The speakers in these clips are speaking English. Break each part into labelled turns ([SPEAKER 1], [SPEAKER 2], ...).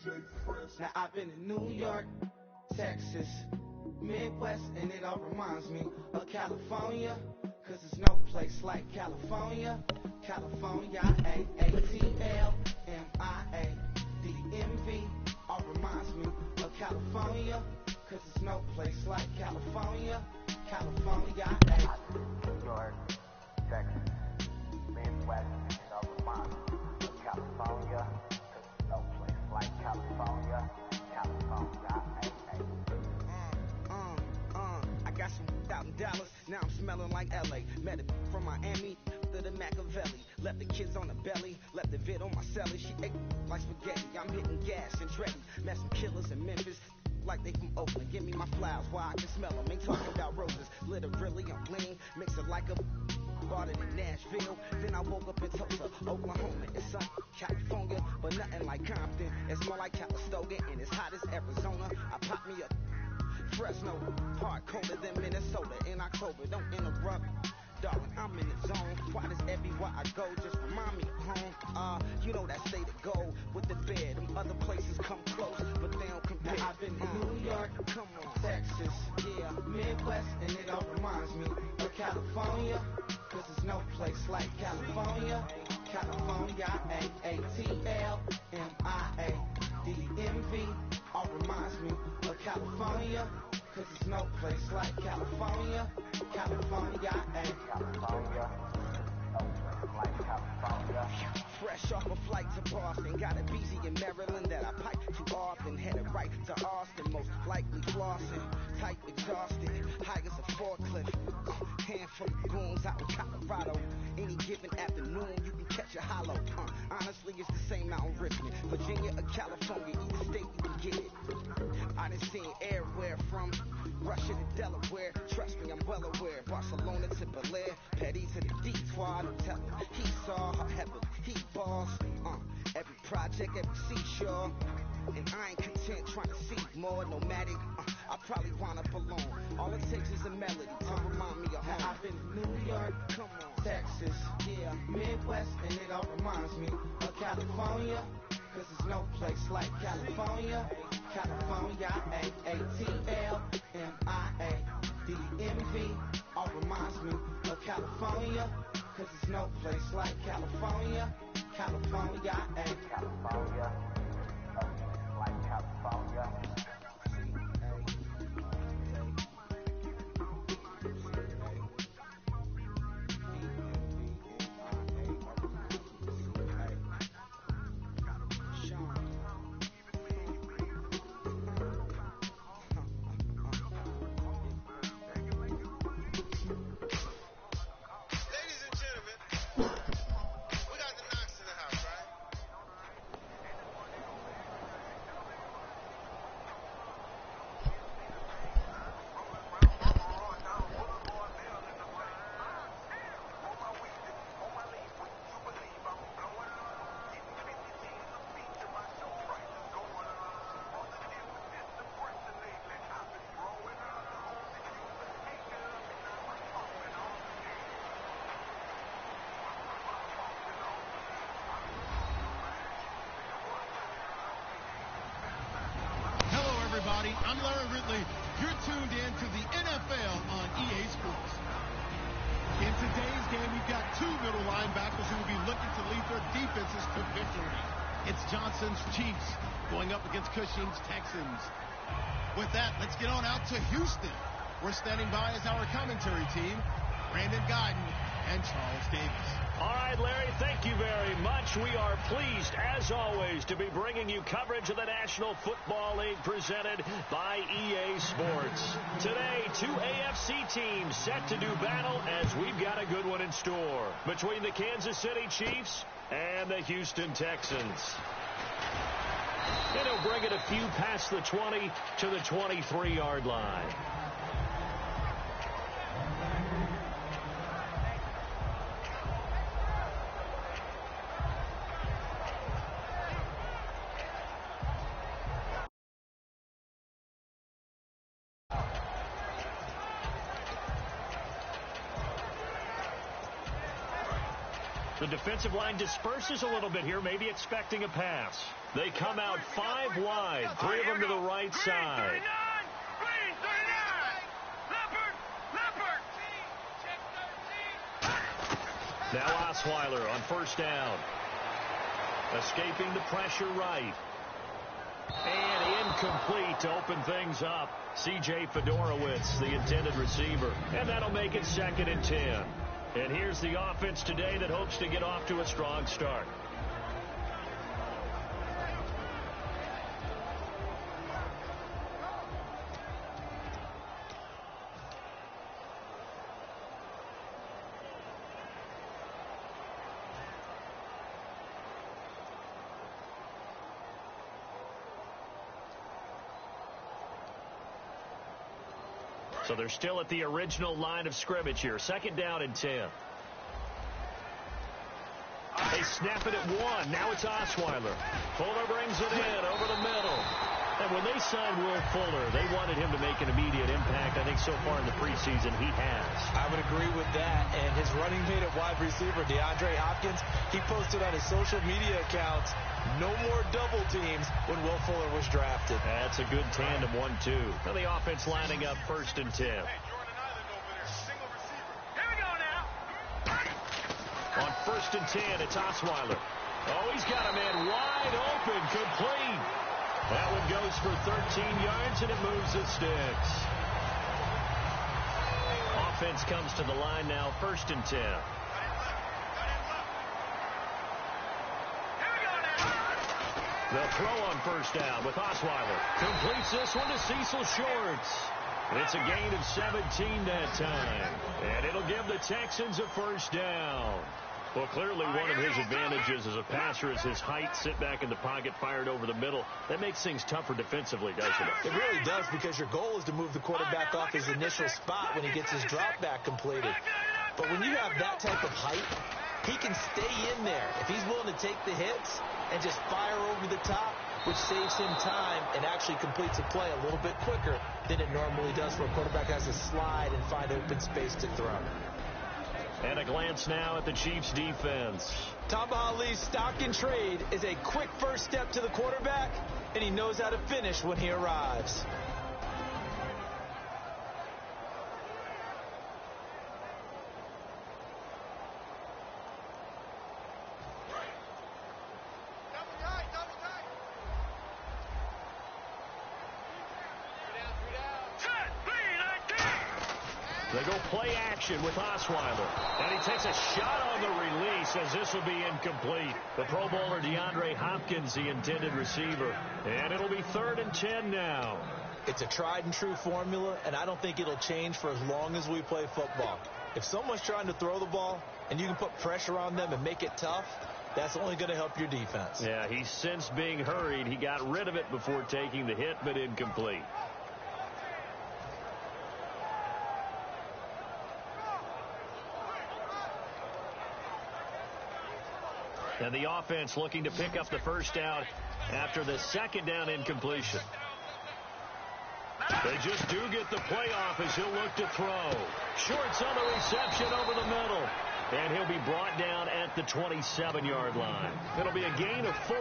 [SPEAKER 1] Now I've been in New York, Texas, Midwest, and it all reminds me of California, cause there's no place like California. California, A-A-T-L-M-I-A-D-M-V, all reminds me of California, cause there's no place like California. California,
[SPEAKER 2] New York, Texas, Midwest, and it all reminds me of California, cause there's no place like California. California,
[SPEAKER 1] I got some out in Dallas, now I'm smelling like LA. Met it from Miami to the Machiavelli. Left the kids on the belly, left the vid on my celly. She ate like spaghetti, I'm hitting gas and Dreddy. Met some killers in Memphis, like they from Oakland. Give me my flowers while I can smell them. Ain't talking about roses, literally I'm lean. Mix it like a bought it in Nashville. Then I woke up in Tulsa, Oklahoma. It's sun, California, but nothing like Compton. It's more like Calistoga, and it's hot as Arizona. I pop me a Fresno, hard colder than Minnesota in October. Don't interrupt, darling, I'm in the zone. Why does everywhere I go just remind me of home? You know that state of gold with the bed. Them other places come close, but they don't compare. Now I've been to New York, come on, Texas, yeah, Midwest, and it all reminds me of California, cause there's no place like California. California, A-A-T-L-M-I-A-D-M-V, all reminds me of California, cause there's no place like California. California,
[SPEAKER 2] California, no place like California.
[SPEAKER 1] fresh off a flight to Boston, got a BZ in Maryland that I pipe too often. Headed right to Austin, most likely flossing. Tight, exhausted, high as a forklift. Handful of goons out in Colorado. Any given afternoon, you can catch a hollow. Honestly, it's the same out in Richmond, Virginia or California, either state you can get it. I done seen everywhere from Russia to Delaware. Trust me, I'm well aware. Barcelona to Bel Air, Petty to the D-Squad. Tell him he saw her heaven, he balls. Every project, every seashore. And I ain't content trying to see more nomadic. I probably wind up alone. All it takes is a melody to remind me of home. Now I've been to New York, come on, Texas, yeah, Midwest, and it all reminds me of California, cause there's no place like California. California, A-A-T-L-M-I-A-D-M-V, all reminds me of California, cause there's no place like California. California,
[SPEAKER 2] California, no place like California.
[SPEAKER 3] I'm Larry Ridley. You're tuned in to the NFL on EA Sports. In today's game, we've got two middle linebackers who will be looking to lead their defenses to victory. It's Johnson's Chiefs going up against Cushing's Texans. With that, let's get on out to Houston. We're standing by as our commentary team, Brandon Guyton and Charles Davis.
[SPEAKER 4] All right, Larry, thank you very much. We are pleased, as always, to be bringing you coverage of the National Football League presented by EA Sports. Today, two AFC teams set to do battle as we've got a good one in store between the Kansas City Chiefs and the Houston Texans. And he'll bring it a few past the 20 to the 23-yard line. The defensive line disperses a little bit here, maybe expecting a pass. They come out 5 wide, 3 of them to the right side. Now Osweiler on first down. Escaping the pressure right. And incomplete to open things up. C.J. Fedorowicz, the intended receiver. And that'll make it 2nd and 10. And here's the offense today that hopes to get off to a strong start. So they're still at the original line of scrimmage here. 2nd down and 10. They snap it at 1. Now it's Osweiler. Fuller brings it in over the middle. And when they signed Will Fuller, they wanted him to make an immediate impact. I think so far in the preseason he has.
[SPEAKER 5] I would agree with that. And his running mate at wide receiver, DeAndre Hopkins, he posted on his social media accounts, no more double teams when Will Fuller was drafted.
[SPEAKER 4] That's a good tandem 1-2. Now the offense lining up 1st and 10. On 1st and 10, it's Osweiler. Oh, he's got a man wide open, complete. That one goes for 13 yards, and it moves the sticks. Offense comes to the line now, 1st and 10. They'll throw on first down with Osweiler. Completes this one to Cecil Shorts. It's a gain of 17 that time. And it'll give the Texans a first down. Well, clearly one of his advantages as a passer is his height. Sit back in the pocket, fired over the middle. That makes things tougher defensively, doesn't it?
[SPEAKER 5] It really does, because your goal is to move the quarterback off his initial spot when he gets his drop back completed. But when you have that type of height, he can stay in there if he's willing to take the hits and just fire over the top, which saves him time and actually completes a play a little bit quicker than it normally does for a quarterback who has to slide and find open space to throw.
[SPEAKER 4] And a glance now at the Chiefs' defense.
[SPEAKER 5] Tamba Hali's stock and trade is a quick first step to the quarterback, and he knows how to finish when he arrives.
[SPEAKER 4] They go play action with Osweiler. And he takes a shot on the release as this will be incomplete. The Pro Bowler DeAndre Hopkins, the intended receiver. And it'll be 3rd and 10 now.
[SPEAKER 5] It's a tried and true formula, and I don't think it'll change for as long as we play football. If someone's trying to throw the ball and you can put pressure on them and make it tough, that's only going to help your defense.
[SPEAKER 4] Yeah, he's since being hurried. He got rid of it before taking the hit, but incomplete. And the offense looking to pick up the first down after the 2nd down incompletion. They just do get the playoff as he'll look to throw. Shorts on the reception over the middle. And he'll be brought down at the 27-yard line. It'll be a gain of 4.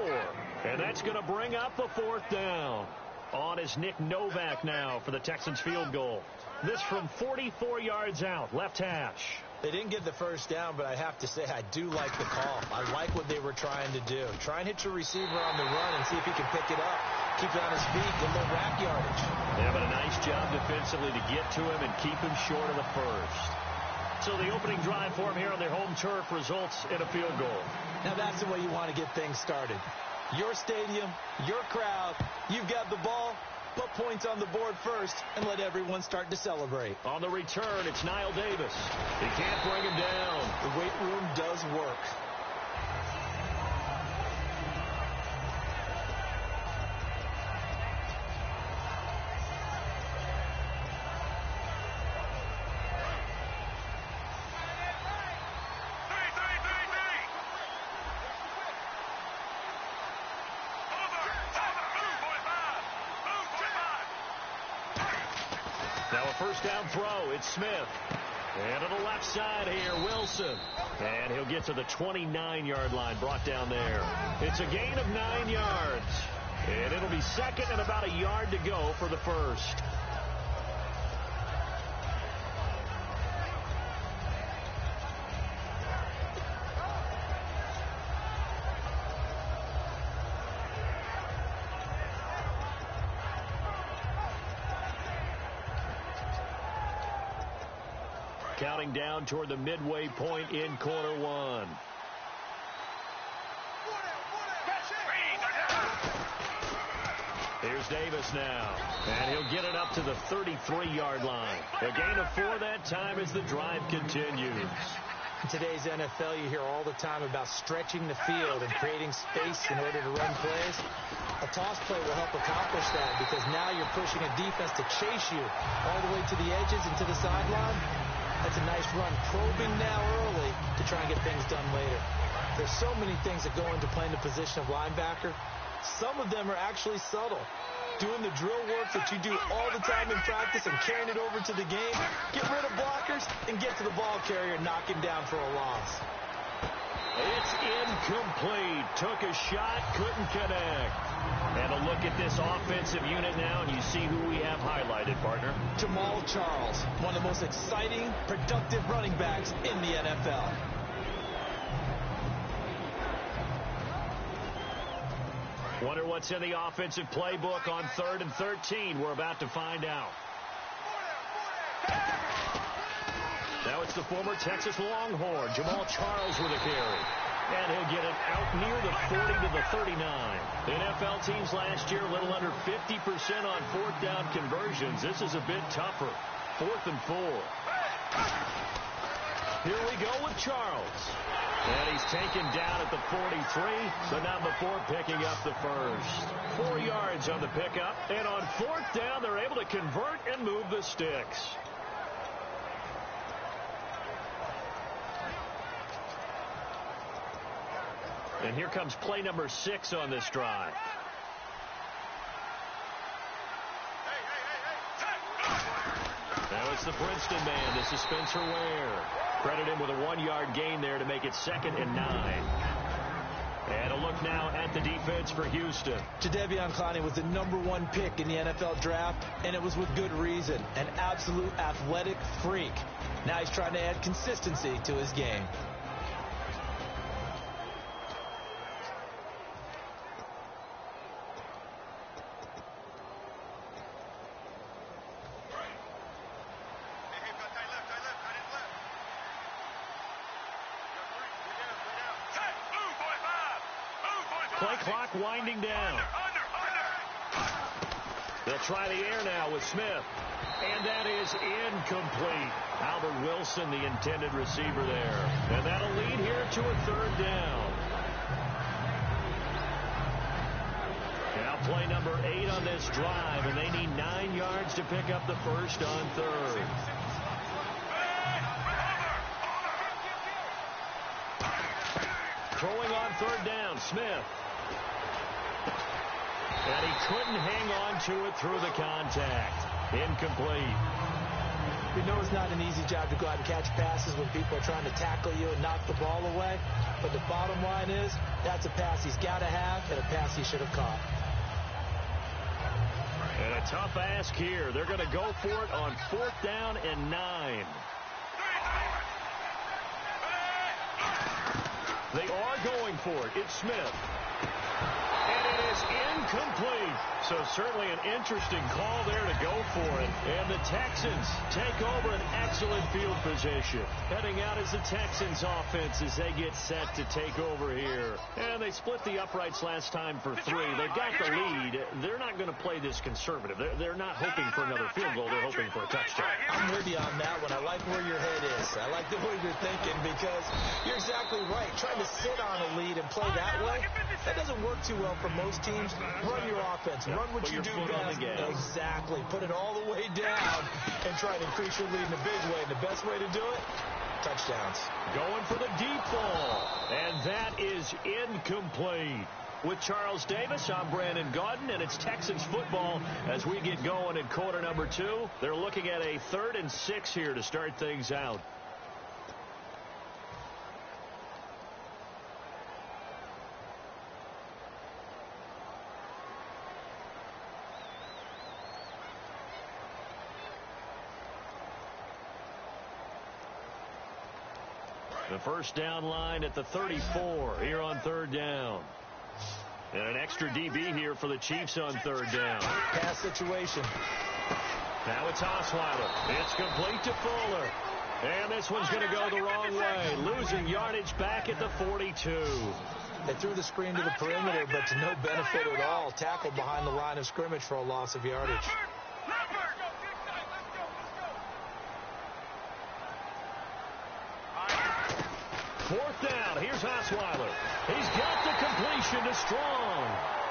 [SPEAKER 4] And that's going to bring up a 4th down. On is Nick Novak now for the Texans field goal. This from 44 yards out, left hash.
[SPEAKER 5] They didn't get the first down, but I have to say I do like the call. I like what they were trying to do. Try and hit your receiver on the run and see if he can pick it up. Keep it on his feet, get a little rack yardage.
[SPEAKER 4] Yeah, but a nice job defensively to get to him and keep him short of the first. So the opening drive for him here on their home turf results in a field goal.
[SPEAKER 5] Now that's the way you want to get things started. Your stadium, your crowd, you've got the ball. Put points on the board first and let everyone start to celebrate.
[SPEAKER 4] On the return, it's Niall Davis. He can't bring him down.
[SPEAKER 5] The weight room does work.
[SPEAKER 4] Now a first down throw. It's Smith. And to the left side here, Wilson. And he'll get to the 29-yard line, brought down there. It's a gain of 9 yards. And it'll be second and about a yard to go for the first. Counting down toward the midway point in quarter one. Here's Davis now. And he'll get it up to the 33-yard line. A gain of 4 that time as the drive continues.
[SPEAKER 5] In today's NFL, you hear all the time about stretching the field and creating space in order to run plays. A toss play will help accomplish that because now you're pushing a defense to chase you all the way to the edges and to the sideline. That's a nice run, probing now early to try and get things done later. There's so many things that go into playing the position of linebacker. Some of them are actually subtle. Doing the drill work that you do all the time in practice and carrying it over to the game. Get rid of blockers and get to the ball carrier and knock him down for a loss.
[SPEAKER 4] It's incomplete. Took a shot, couldn't connect. And a look at this offensive unit now, and you see who we have highlighted, partner.
[SPEAKER 5] Jamal Charles, one of the most exciting, productive running backs in the NFL.
[SPEAKER 4] Wonder what's in the offensive playbook on 3rd and 13. We're about to find out. Now it's the former Texas Longhorn, Jamal Charles, with a carry. And he'll get it out near the 40 to the 39. The NFL teams last year a little under 50% on 4th down conversions. This is a bit tougher. 4th and 4. Here we go with Charles. And he's taken down at the 43, so not before picking up the first. 4 yards on the pickup, and on 4th down, they're able to convert and move the sticks. And here comes play number 6 on this drive. Now it's the Princeton man. This is Spencer Ware. Credit him with a 1-yard gain there to make it 2nd and 9. And a look now at the defense for Houston.
[SPEAKER 5] Jadeveon Clowney was the #1 pick in the NFL draft, and it was with good reason. An absolute athletic freak. Now he's trying to add consistency to his game.
[SPEAKER 4] Play clock winding down. They'll try the air now with Smith. And that is incomplete. Albert Wilson, the intended receiver there. And that'll lead here to a 3rd down. Now play number 8 on this drive, and they need 9 yards to pick up the first on 3rd. Throwing on 3rd down, Smith. And he couldn't hang on to it through the contact. Incomplete.
[SPEAKER 5] You know it's not an easy job to go out and catch passes when people are trying to tackle you and knock the ball away. But the bottom line is, that's a pass he's got to have and a pass he should have caught.
[SPEAKER 4] And a tough ask here. They're going to go for it on 4th down and 9. They are going for it. It's Smith. And it is incomplete. So certainly an interesting call there to go for it. And the Texans take over an excellent field position. Heading out as the Texans offense as they get set to take over here. And they split the uprights last time for 3. They've got the lead. They're not going to play this conservative. They're not hoping for another field goal. They're hoping for a touchdown.
[SPEAKER 5] I'm with you on that one. I like where your head is. I like the way you're thinking because you're exactly right. Trying to sit on a lead and play that way, that doesn't work too well for most teams. Run your offense. Run what you do best. Exactly. Put it all the way down and try to increase your lead in a big way. And the best way to do it, touchdowns.
[SPEAKER 4] Going for the deep ball. And that is incomplete. With Charles Davis, I'm Brandon Gaudin, and it's Texans football as we get going in quarter number 2. They're looking at a 3rd and 6 here to start things out. The first down line at the 34 here on 3rd down. And an extra DB here for the Chiefs on 3rd down.
[SPEAKER 5] Pass situation.
[SPEAKER 4] Now it's Osweiler. It's complete to Fuller. And this one's going to go the wrong way. Losing yardage back at the 42.
[SPEAKER 5] They threw the screen to the perimeter, but to no benefit at all. Tackled behind the line of scrimmage for a loss of yardage.
[SPEAKER 4] 4th down. Here's Osweiler. He's got the completion to Strong.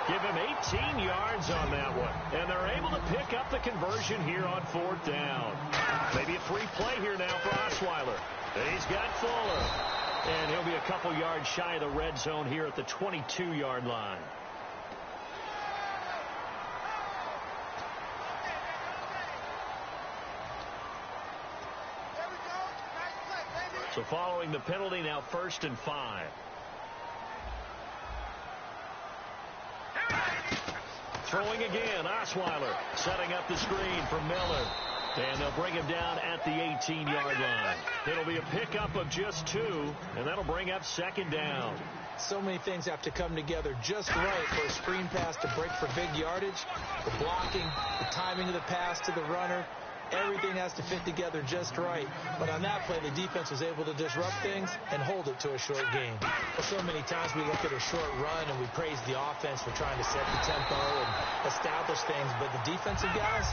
[SPEAKER 4] Give him 18 yards on that one. And they're able to pick up the conversion here on 4th down. Maybe a free play here now for Osweiler. He's got Fuller. And he'll be a couple yards shy of the red zone here at the 22-yard line. So following the penalty, now 1st and 5. Throwing again, Osweiler setting up the screen for Miller. And they'll bring him down at the 18-yard line. It'll be a pickup of just 2, and that'll bring up 2nd down.
[SPEAKER 5] So many things have to come together just right for a screen pass to break for big yardage. The blocking, the timing of the pass to the runner. Everything has to fit together just right. But on that play, the defense was able to disrupt things and hold it to a short game. So many times we look at a short run and we praise the offense for trying to set the tempo and establish things. But the defensive guys,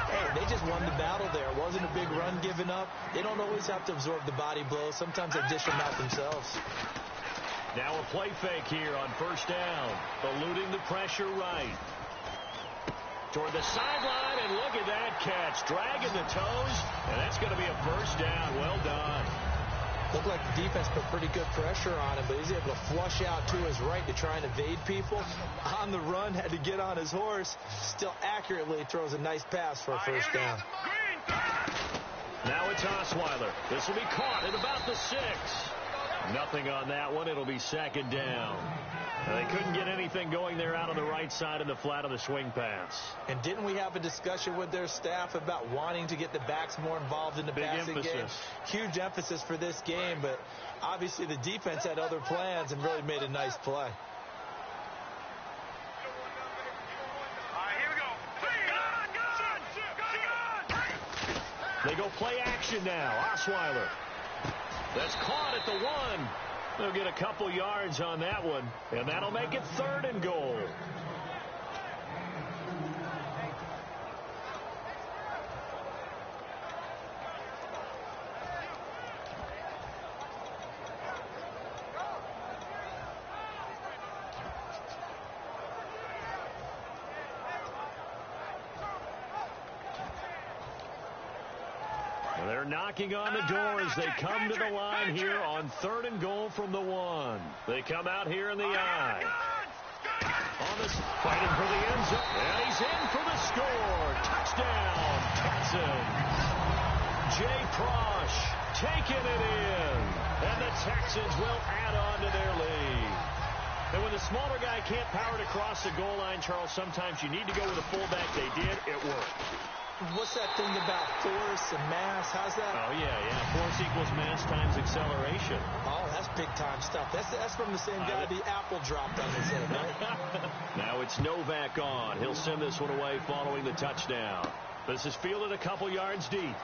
[SPEAKER 5] hey, they just won the battle there. It wasn't a big run given up. They don't always have to absorb the body blows. Sometimes they dish them out themselves.
[SPEAKER 4] Now a play fake here on 1st down. Eluding the pressure right. Toward the sideline, and look at that catch. Dragging the toes, and that's going to be a 1st down. Well done.
[SPEAKER 5] Looked like the defense put pretty good pressure on him, but he's able to flush out to his right to try and evade people. On the run, had to get on his horse. Still accurately throws a nice pass for a 1st down.
[SPEAKER 4] Now it's Osweiler. This will be caught at about the 6. Nothing on that one. It'll be 2nd down. They couldn't get anything going there out on the right side of the flat of the swing pass.
[SPEAKER 5] And didn't we have a discussion with their staff about wanting to get the backs more involved in the passing game? Huge emphasis for this game, but obviously the defense had other plans and really made a nice play.
[SPEAKER 4] They go play action now. Osweiler. That's caught at the 1. They'll get a couple yards on that one, and that'll make it 3rd and goal. They're knocking on the door as they come to the line here on 3rd and goal from the 1. They come out here in the I. On this, fighting for the end zone. And he's in for the score. Touchdown, Texans. Jay Prosh taking it in. And the Texans will add on to their lead. And when the smaller guy can't power it across the goal line, Charles, sometimes you need to go with a fullback. They did. It worked.
[SPEAKER 5] What's that thing about force and mass? How's that?
[SPEAKER 4] Oh, yeah. Force equals mass times acceleration.
[SPEAKER 5] Oh, that's big-time stuff. That's from the same guy the apple dropped on his head, right?
[SPEAKER 4] Now it's Novak on. He'll send this one away following the touchdown. This is fielded a couple yards deep.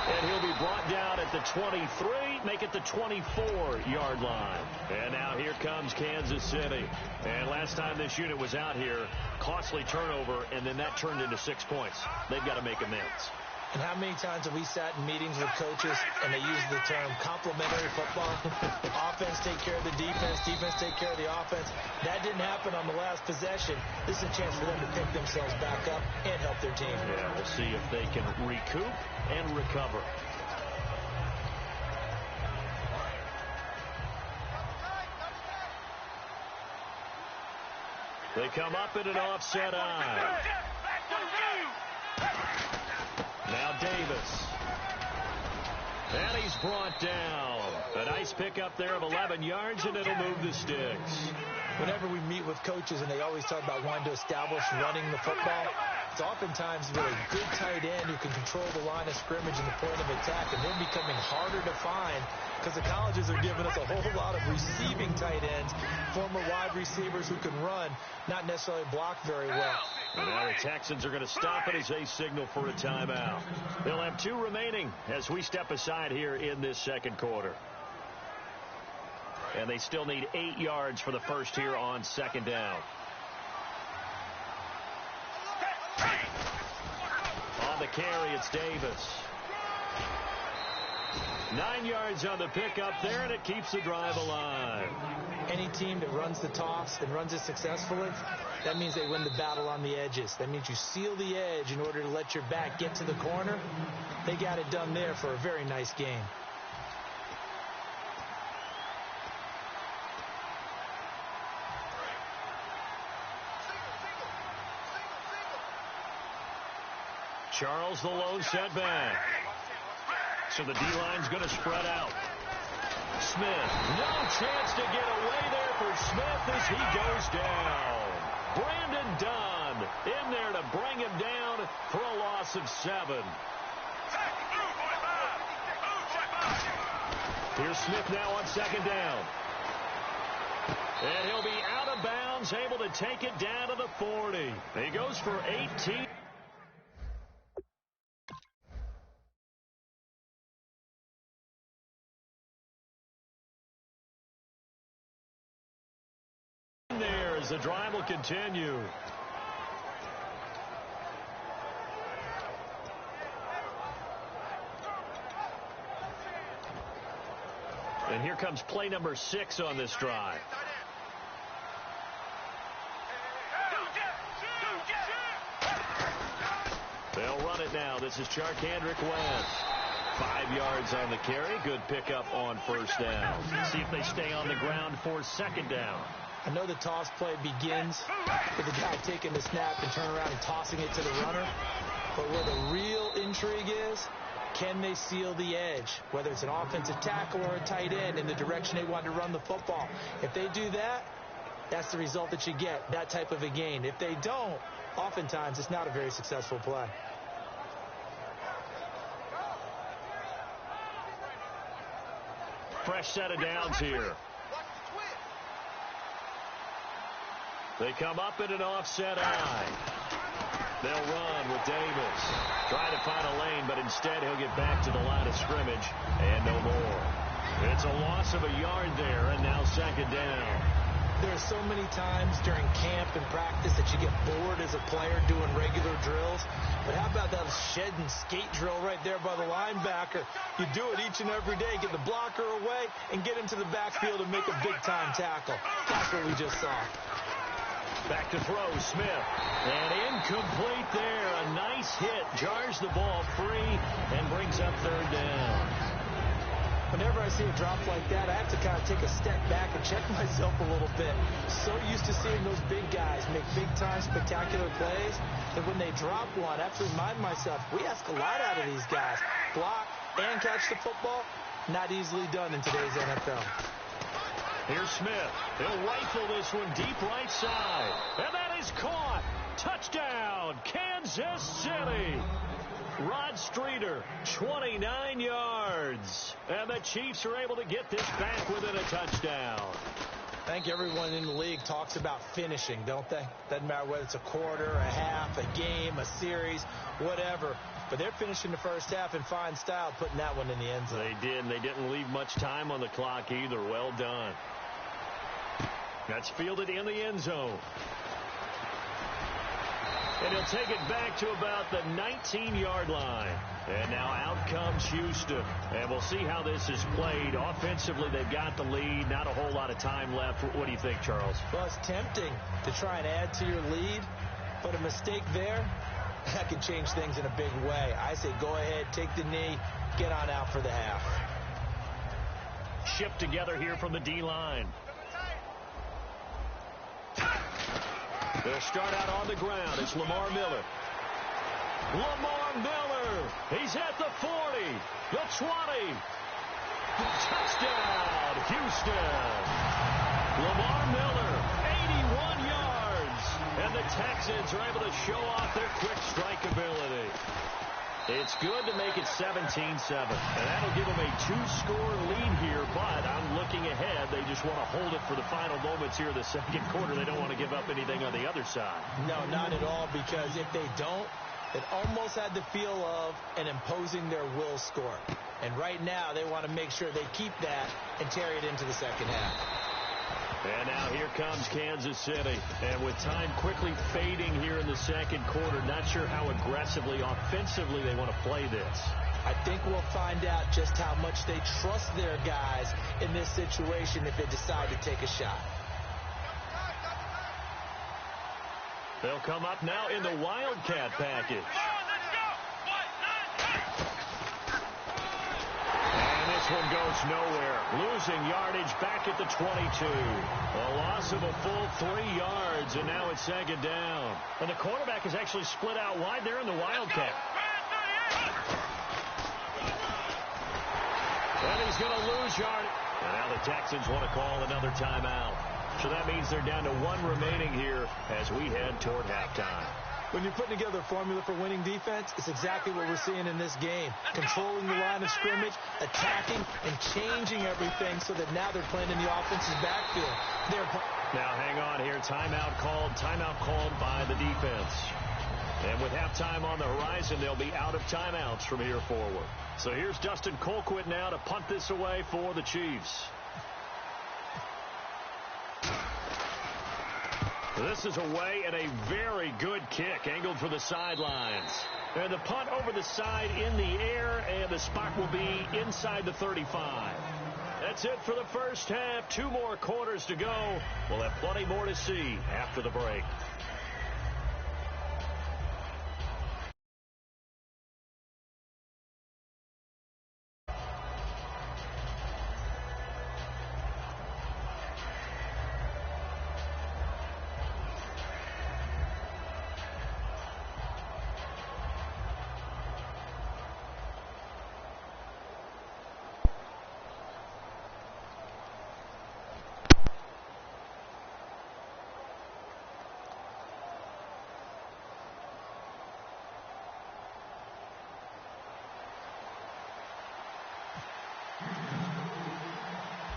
[SPEAKER 4] And he'll be brought down at the 23, make it the 24-yard line. And now here comes Kansas City. And last time this unit was out here, costly turnover, and then that turned into 6 points. They've got to make amends.
[SPEAKER 5] And how many times have we sat in meetings with coaches and they use the term complementary football? Offense take care of the defense, defense take care of the offense. That didn't happen on the last possession. This is a chance for them to pick themselves back up and help their team.
[SPEAKER 4] Yeah, we'll see if they can recoup and recover. They come up in an offset eye. Now Davis. And he's brought down. A nice pickup there of 11 yards, and it'll move the sticks.
[SPEAKER 5] Whenever we meet with coaches and they always talk about wanting to establish running the football, it's oftentimes with a good tight end who can control the line of scrimmage and the point of attack, and they're becoming harder to find because the colleges are giving us a whole lot of receiving tight ends, former wide receivers who can run, not necessarily block very well.
[SPEAKER 4] And now the Texans are going to stop it as they signal for a timeout. They'll have 2 remaining as we step aside here in this second quarter. And they still need 8 yards for the first here on second down. On the carry, it's Davis. 9 yards on the pickup there, and it keeps the drive alive.
[SPEAKER 5] Any team that runs the toss and runs it successfully, that means they win the battle on the edges. That means you seal the edge in order to let your back get to the corner. They got it done there for a very nice game.
[SPEAKER 4] Charles the low setback. So the D-line's going to spread out. Smith, no chance to get away there for Smith as he goes down. Brandon Dunn in there to bring him down for a loss of 7. Here's Smith now on second down. And he'll be out of bounds, able to take it down to the 40. He goes for 18. There as the drive will continue. And here comes play number 6 on this drive. They'll run it now. This is Charkandrick West. 5 yards on the carry. Good pickup on first down. See if they stay on the ground for second down.
[SPEAKER 5] I know the toss play begins with the guy taking the snap and turn around and tossing it to the runner. But where the real intrigue is, can they seal the edge, whether it's an offensive tackle or a tight end, in the direction they want to run the football? If they do that, that's the result that you get, that type of a gain. If they don't, oftentimes it's not a very successful play.
[SPEAKER 4] Fresh set of downs here. They come up in an offset eye. They'll run with Davis. Try to find a lane, but instead he'll get back to the line of scrimmage and no more. It's a loss of a yard there, and now second down.
[SPEAKER 5] There's so many times during camp and practice that you get bored as a player doing regular drills. But how about that shed and skate drill right there by the linebacker? You do it each and every day. Get the blocker away and get into the backfield and make a big-time tackle. That's what we just saw.
[SPEAKER 4] Back to throw, Smith. And incomplete there. A nice hit. Jars the ball free and brings up third down.
[SPEAKER 5] Whenever I see a drop like that, I have to kind of take a step back and check myself a little bit. So used to seeing those big guys make big-time spectacular plays that when they drop one, I have to remind myself, we ask a lot out of these guys. Block and catch the football, not easily done in today's NFL.
[SPEAKER 4] Here's Smith. He'll rifle this one deep right side. And that is caught. Touchdown, Kansas City. Rod Streeter, 29 yards. And the Chiefs are able to get this back within a touchdown.
[SPEAKER 5] I think everyone in the league talks about finishing, don't they? Doesn't matter whether it's a quarter, a half, a game, a series, whatever. But they're finishing the first half in fine style, putting that one in the end zone.
[SPEAKER 4] They did, and they didn't leave much time on the clock either. Well done. That's fielded in the end zone. And he'll take it back to about the 19-yard line. And now out comes Houston. And we'll see how this is played. Offensively, they've got the lead. Not a whole lot of time left. What do you think, Charles?
[SPEAKER 5] Well, it's tempting to try and add to your lead. But a mistake there, that can change things in a big way. I say go ahead, take the knee, get on out for the half.
[SPEAKER 4] Shipped together here from the D-line. They'll start out on the ground. It's Lamar Miller. Lamar Miller. He's at the 40, the 20. Touchdown, Houston. Lamar Miller, 81 yards. And the Texans are able to show off their quick strike ability. It's good to make it 17-7. And that'll give them a 2-score lead here, but I'm looking ahead. They just want to hold it for the final moments here in the second quarter. They don't want to give up anything on the other side.
[SPEAKER 5] No, not at all, because if they don't, it almost had the feel of an imposing their will score. And right now, they want to make sure they keep that and carry it into the second half.
[SPEAKER 4] And now here comes Kansas City. And with time quickly fading here in the second quarter, not sure how aggressively, offensively they want to play this.
[SPEAKER 5] I think we'll find out just how much they trust their guys in this situation if they decide to take a shot.
[SPEAKER 4] They'll come up now in the Wildcat package. This one goes nowhere. Losing yardage back at the 22. A loss of a full 3 yards, and now it's second down. And the quarterback is actually split out wide there in the Wildcat. And he's going to lose yardage. And now the Texans want to call another timeout. So that means they're down to 1 remaining here as we head toward halftime.
[SPEAKER 5] When you're putting together a formula for winning defense, it's exactly what we're seeing in this game. Controlling the line of scrimmage, attacking, and changing everything so that now they're playing in the offense's backfield.
[SPEAKER 4] Now hang on here. Timeout called by the defense. And with halftime on the horizon, they'll be out of timeouts from here forward. So here's Dustin Colquitt now to punt this away for the Chiefs. This is away and a very good kick angled for the sidelines. And the punt over the side in the air, and the spot will be inside the 35. That's it for the first half. 2 more quarters to go. We'll have plenty more to see after the break.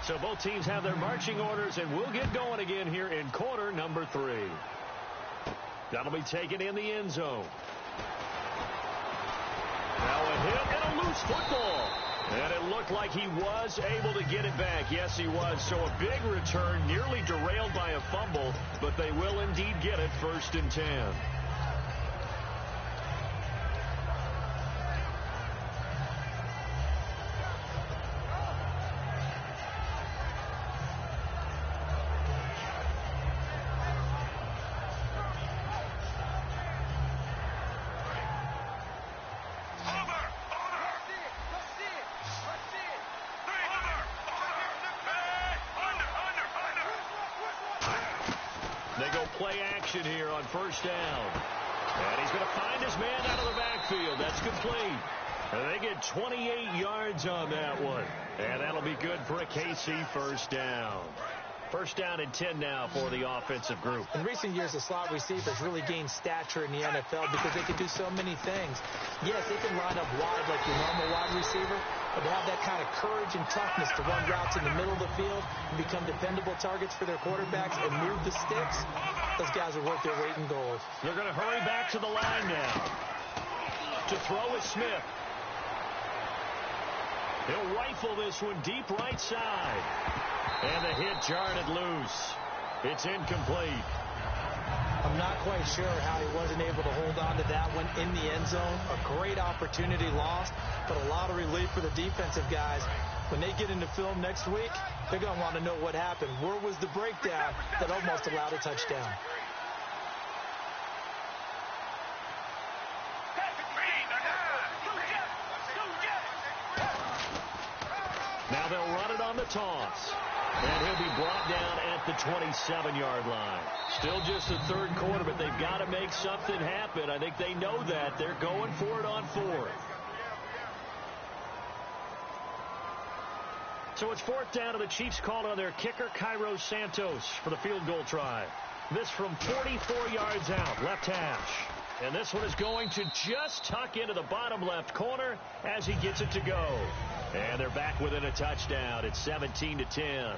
[SPEAKER 4] So both teams have their marching orders, and we'll get going again here in quarter number 3. That'll be taken in the end zone. Now a hit and a loose football. And it looked like he was able to get it back. Yes, he was. So a big return, nearly derailed by a fumble, but they will indeed get it 1st and 10. They go play action here on 1st down. And he's going to find his man out of the backfield. That's complete. And they get 28 yards on that one. And that'll be good for a KC 1st down. 1st down and 10 now for the offensive group.
[SPEAKER 5] In recent years, the slot receivers really gained stature in the NFL because they can do so many things. Yes, they can line up wide like your normal wide receiver, but to have that kind of courage and toughness to run routes in the middle of the field and become dependable targets for their quarterbacks and move the sticks, those guys are worth their weight in gold.
[SPEAKER 4] They're going to hurry back to the line now. To throw is Smith. He'll rifle this one deep right side. And the hit jarred it loose. It's incomplete.
[SPEAKER 5] I'm not quite sure how he wasn't able to hold on to that one in the end zone. A great opportunity lost, but a lot of relief for the defensive guys. When they get into film next week, they're going to want to know what happened. Where was the breakdown that almost allowed a touchdown?
[SPEAKER 4] Now they'll run it on the toss. And he'll be brought down at the 27-yard line. Still just the third quarter, but they've got to make something happen. I think they know that. They're going for it on fourth. So it's fourth down, and the Chiefs called on their kicker, Cairo Santos, for the field goal try. This from 44 yards out, left hash. And this one is going to just tuck into the bottom left corner as he gets it to go. And they're back within a touchdown. It's 17-10.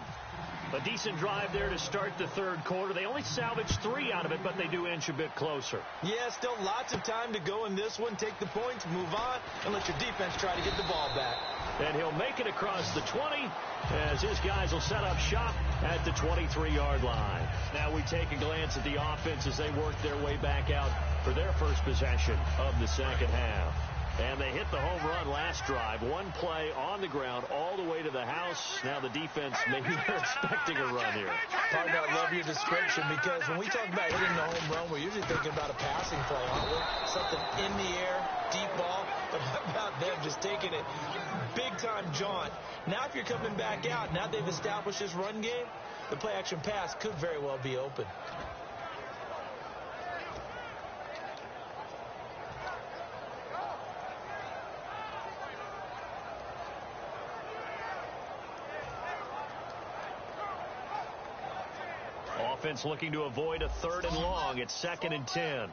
[SPEAKER 4] A decent drive there to start the third quarter. They only salvaged 3 out of it, but they do inch a bit closer.
[SPEAKER 5] Yeah, still lots of time to go in this one. Take the points, move on, and let your defense try to get the ball back.
[SPEAKER 4] And he'll make it across the 20 as his guys will set up shop at the 23-yard line. Now we take a glance at the offense as they work their way back out for their first possession of the second half. And they hit the home run last drive. One play on the ground all the way to the house. Now the defense, maybe they're expecting a run here.
[SPEAKER 5] Partner, I love your description because when we talk about hitting the home run, we're usually thinking about a passing play, aren't we? Something in the air, deep ball. But how about them just taking it big-time jaunt? Now if you're coming back out, now they've established this run game, the play-action pass could very well be open.
[SPEAKER 4] Offense looking to avoid a 3rd and long. It's 2nd and 10.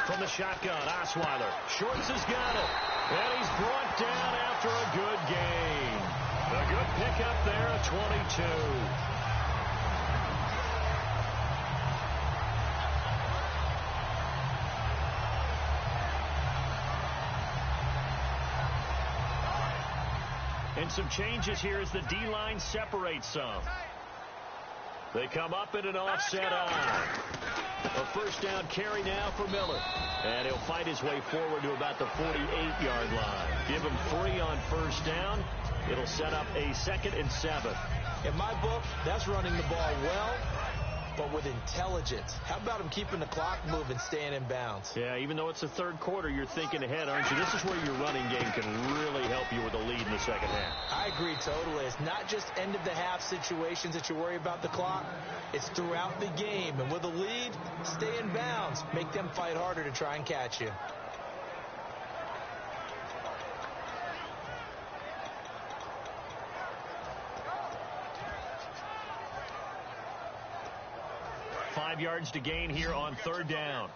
[SPEAKER 4] From the shotgun, Osweiler. Shorts has got it. And he's brought down after a good gain. A good pickup there at 22. And some changes here as the D-line separates some. They come up in an offset eye. A first down carry now for Miller. And he'll fight his way forward to about the 48-yard line. Give him 3 on first down. It'll set up a 2nd and 7.
[SPEAKER 5] In my book, that's running the ball well, but with intelligence. How about him keeping the clock moving, staying in bounds?
[SPEAKER 4] Yeah, even though it's the third quarter, you're thinking ahead, aren't you? This is where your running game can really help you with a lead in the second half.
[SPEAKER 5] I agree totally. It's not just end-of-the-half situations that you worry about the clock. It's throughout the game. And with a lead, stay in bounds. Make them fight harder to try and catch you.
[SPEAKER 4] Five yards to gain here on third down.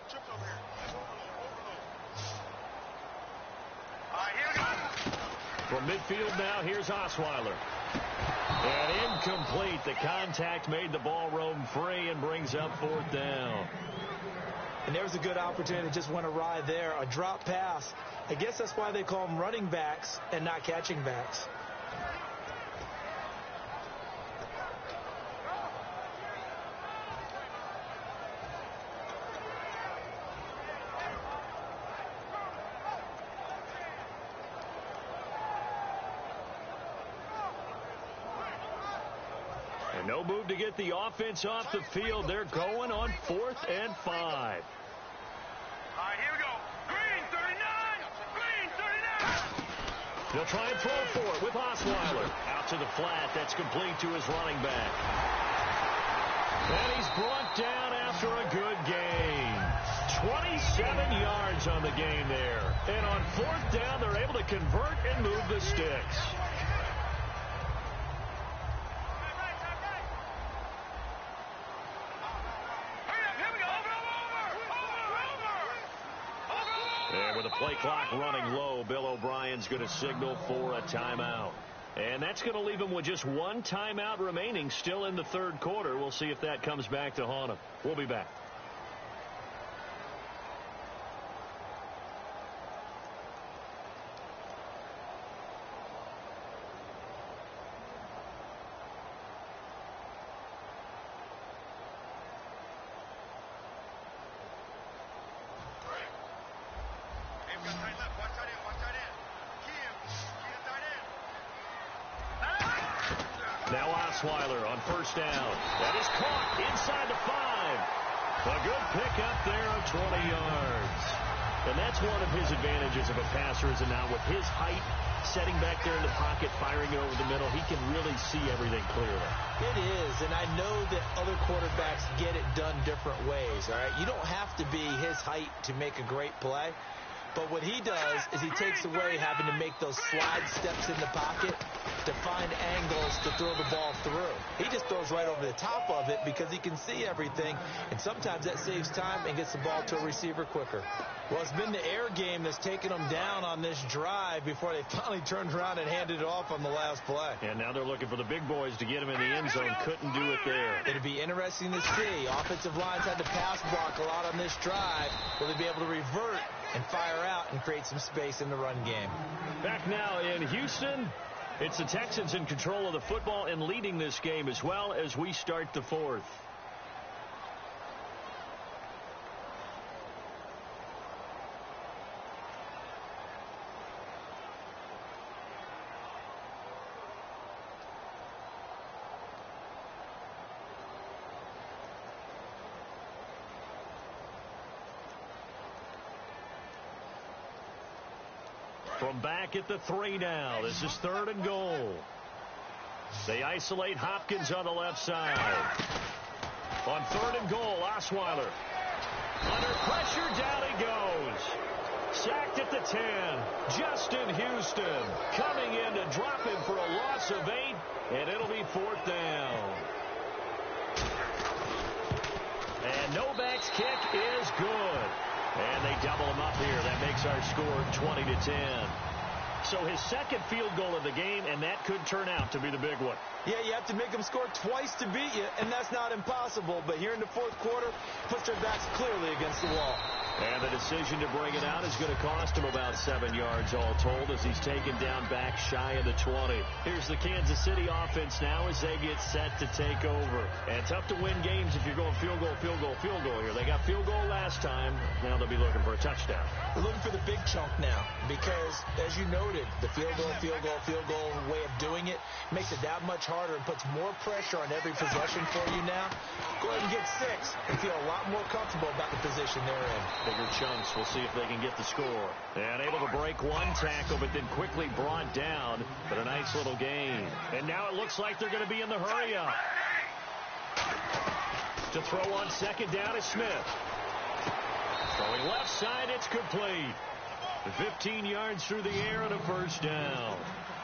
[SPEAKER 4] From midfield now, here's Osweiler. And incomplete. The contact made the ball roam free and brings up 4th down.
[SPEAKER 5] And there's a good opportunity that just went awry there. A drop pass. I guess that's why they call them running backs and not catching backs.
[SPEAKER 4] No move to get the offense off the field. They're going on 4th and 5.
[SPEAKER 6] All right, here we go. Green 39. Green 39.
[SPEAKER 4] They'll try and throw for it with Osweiler. Out to the flat. That's complete to his running back. And he's brought down after a good gain. 27 yards on the game there. And on 4th down, they're able to convert and move the sticks. And with the play clock running low, Bill O'Brien's going to signal for a timeout. And that's going to leave him with just 1 timeout remaining still in the third quarter. We'll see if that comes back to haunt him. We'll be back. Now Osweiler on first down. That is caught inside the 5. A good pickup there of 20 yards. And that's one of his advantages of a passer, is now with his height, setting back there in the pocket, firing it over the middle, he can really see everything clearly.
[SPEAKER 5] It is, and I know that other quarterbacks get it done different ways, all right? You don't have to be his height to make a great play. But what he does is he takes away having to make those slide steps in the pocket to find angles to throw the ball through. He just throws right over the top of it because he can see everything, and sometimes that saves time and gets the ball to a receiver quicker. Well, it's been the air game that's taken them down on this drive before they finally turned around and handed it off on the last play.
[SPEAKER 4] And now they're looking for the big boys to get him in the end zone. Couldn't do it there.
[SPEAKER 5] It'll be interesting to see. Offensive lines had to pass block a lot on this drive. Will they be able to revert and fire out and create some space in the run game?
[SPEAKER 4] Back now in Houston, it's the Texans in control of the football and leading this game as well as we start the fourth. From back at the 3 now. This is 3rd and goal. They isolate Hopkins on the left side. On 3rd and goal, Osweiler. Under pressure, down he goes. Sacked at the 10. Justin Houston coming in to drop him for a loss of 8, and it'll be 4th down. And Novak's kick is good. And they double him up here. That makes our score 20-10. So his second field goal of the game, and that could turn out to be the big one.
[SPEAKER 5] Yeah, you have to make them score twice to beat you, and that's not impossible. But here in the 4th quarter, puts their backs clearly against the wall.
[SPEAKER 4] And the decision to bring it out is going to cost him about 7 yards all told as he's taken down back shy of the 20. Here's the Kansas City offense now as they get set to take over. And tough to win games if you're going field goal, field goal, field goal here. They got field goal last time. Now they'll be looking for a touchdown.
[SPEAKER 5] They're looking for the big chunk now because, as you noted, the field goal way of doing it makes it that much harder and puts more pressure on every possession for you now. Go ahead and get 6 and feel a lot more comfortable about the position they're in.
[SPEAKER 4] Bigger chunks. We'll see if they can get the score. And able to break one tackle, but then quickly brought down. But a nice little gain. And now it looks like they're going to be in the hurry-up. To throw on 2nd down is Smith. Throwing left side, it's complete. 15 yards through the air and a 1st down.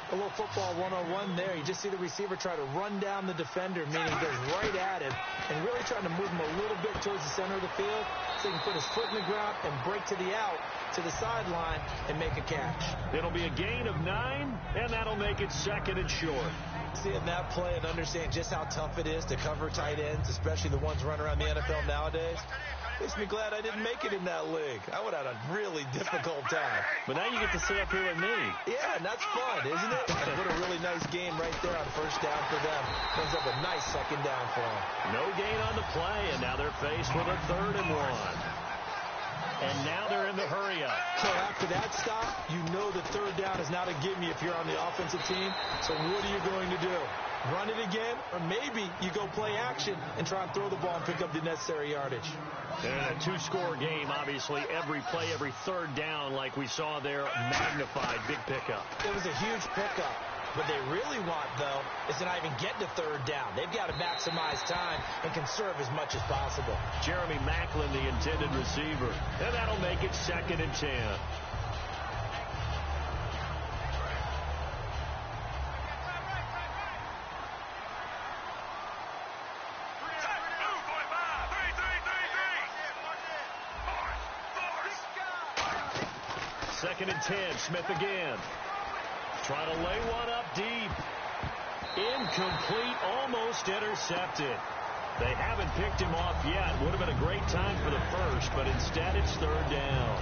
[SPEAKER 5] A little football 101 there. You just see the receiver try to run down the defender, meaning he goes right at him and really trying to move him a little bit towards the center of the field so he can put his foot in the ground and break to the out, to the sideline, and make a catch.
[SPEAKER 4] It'll be a gain of 9, and that'll make it 2nd and short.
[SPEAKER 5] Seeing that play and understand just how tough it is to cover tight ends, especially the ones running around the NFL nowadays, makes me glad I didn't make it in that league. I would have had a really difficult time.
[SPEAKER 4] But now you get to sit up here with me.
[SPEAKER 5] Yeah, and that's fun, isn't it? What a really nice game right there on 1st down for them. Brings up a nice 2nd down for them.
[SPEAKER 4] No gain on the play, and now they're faced with a 3rd and 1. And now they're in the hurry-up.
[SPEAKER 5] So after that stop, you know the 3rd down is not a gimme if you're on the offensive team. So what are you going to do? Run it again, or maybe you go play action and try and throw the ball and pick up the necessary yardage.
[SPEAKER 4] And a 2-score game, obviously, every play, every 3rd down, like we saw there, magnified, big pickup.
[SPEAKER 5] It was a huge pickup. What they really want, though, is to not even get to 3rd down. They've got to maximize time and conserve as much as possible.
[SPEAKER 4] Jeremy Maclin, the intended receiver, and that'll make it 2nd and 10. Second and 10, Smith again. Trying to lay one up deep. Incomplete, almost intercepted. They haven't picked him off yet. Would have been a great time for the 1st, but instead it's 3rd down.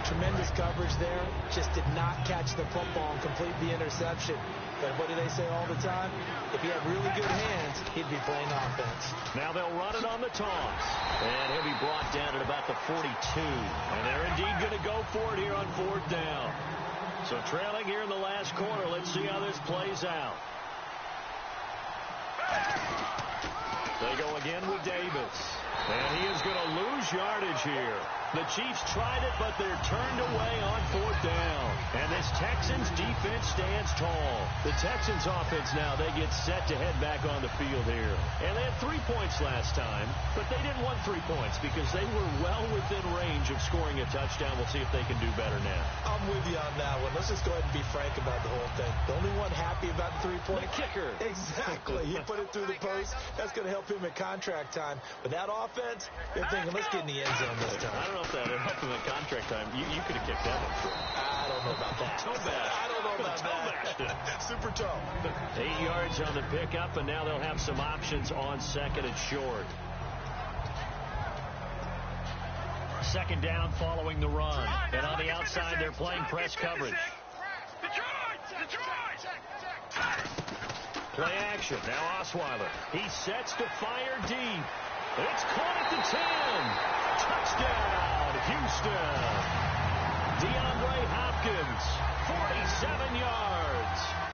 [SPEAKER 5] Tremendous coverage there. Just did not catch the football and complete the interception. But what do they say all the time? If he had really good hands, he'd be playing offense.
[SPEAKER 4] Now they'll run it on the toss. And he'll be brought down at about the 42. And they're indeed going to go for it here on 4th down. So trailing here in the last quarter. Let's see how this plays out. They go again with Davis. And he is going to lose yardage here. The Chiefs tried it, but they're turned away on 4th down. And this Texans defense stands tall. The Texans offense now, they get set to head back on the field here. And they had 3 points last time, but they didn't want 3 points because they were well within range of scoring a touchdown. We'll see if they can do better now.
[SPEAKER 5] I'm with you on that one. Let's just go ahead and be frank about the whole thing. The only one happy about the 3-point.
[SPEAKER 4] The kicker.
[SPEAKER 5] Exactly. He put it through the post. That's going to help him at contract time. But that offense, they're thinking, let's get in the end zone this time.
[SPEAKER 4] I don't know if that would help him at contract time. You could have kicked that one through.
[SPEAKER 5] I don't know about that. I don't know about that. Super toe.
[SPEAKER 4] 8 yards on the pickup, and now they'll have some options on 2nd and short. 2nd down following the run. And on the outside, they're playing press coverage. Play action. Now Osweiler. He sets to fire deep. It's caught at the 10. Touchdown, Houston. DeAndre Hopkins, 47 yards.